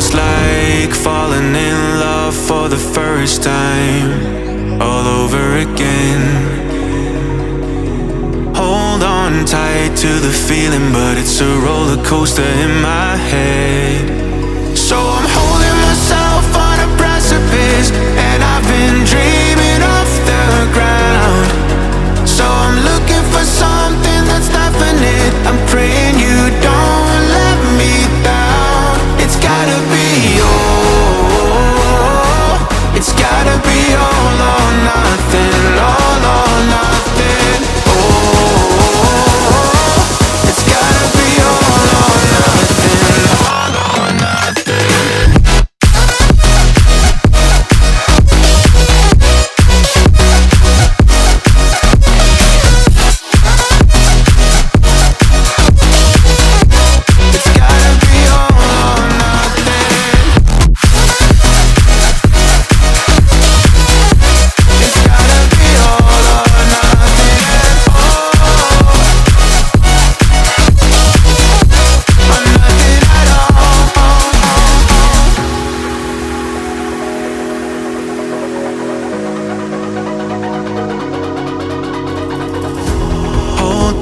almost like falling in love for the first time, all over again. Hold on tight to the feeling, but it's a roller coaster in my head. So I'm holding myself on a precipice, and I've been dreaming off the ground. So I'm looking for something that's definite. I'm praying you don't let me down. It's gotta be all. It's gotta be all or nothing. All or nothing. Oh, it's gotta be all or nothing. All or nothing.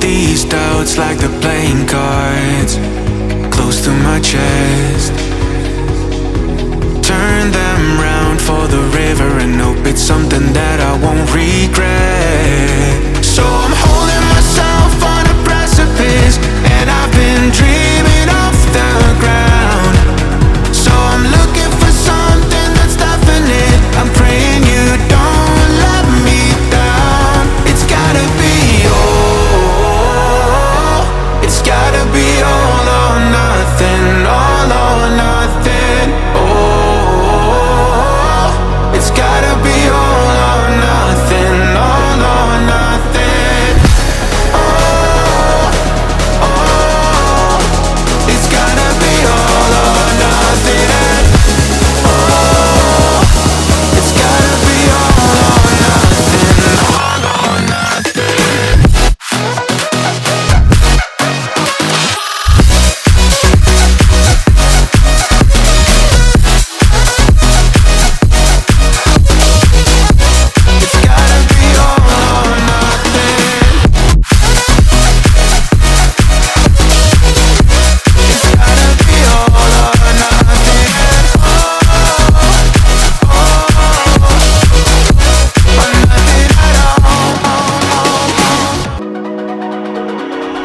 These doubts like they're playing cards close to my chest. Turn them round for the river and hope it's something that I won't regret. So I'm holding myself on a precipice, and I've been dreaming off the ground. So I'm looking for something that's definite. I'm praying you don't let me down. It's gotta be it's gotta be all or nothing, all or nothing. Oh, it's gotta be all or nothing, all or nothing. Oh, oh, it's gotta be all or nothing. Oh, it's gotta be all or nothing, all or nothing.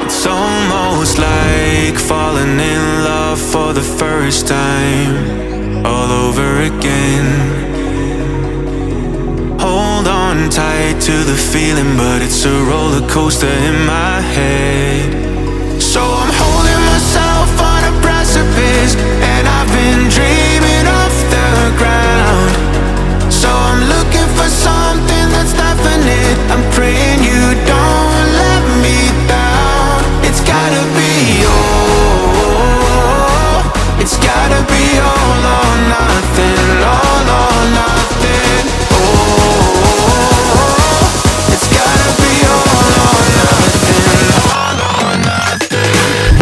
It's almost like falling in love for the first time, all over again. Hold on tight to the feeling, but it's a roller coaster in my head. So I'm holding myself on a precipice, and I've been dreaming off the ground. So I'm looking for something that's definite. I'm praying you don't let me down. It's gotta be all. It's gotta be all or nothing. All or nothing. Oh, it's gotta be all or nothing. All or nothing.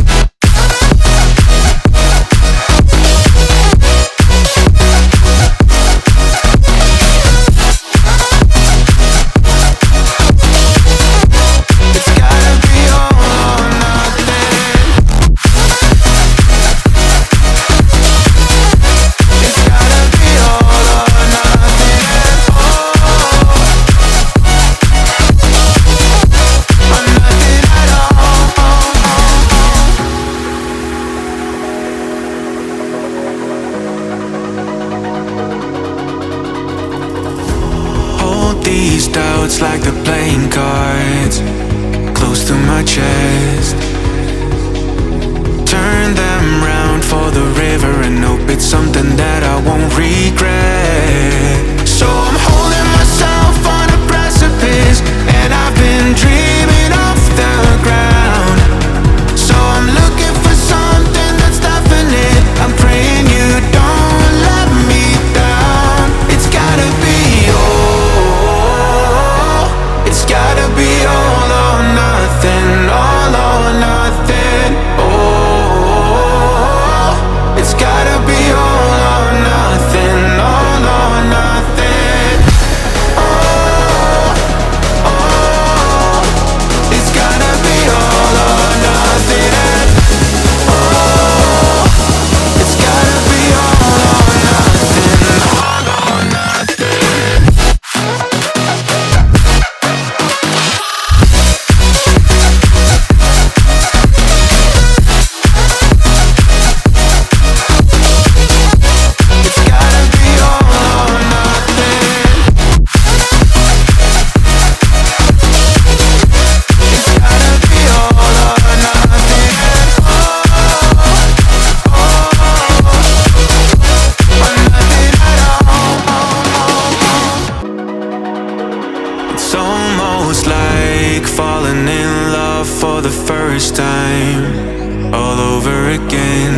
first time, all over again.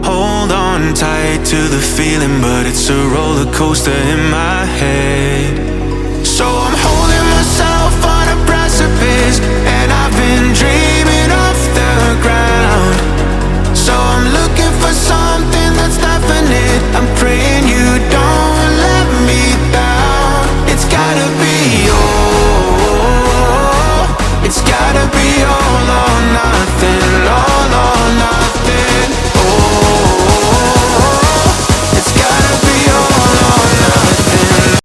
Hold on tight to the feeling, but it's a roller coaster in my head. So I'm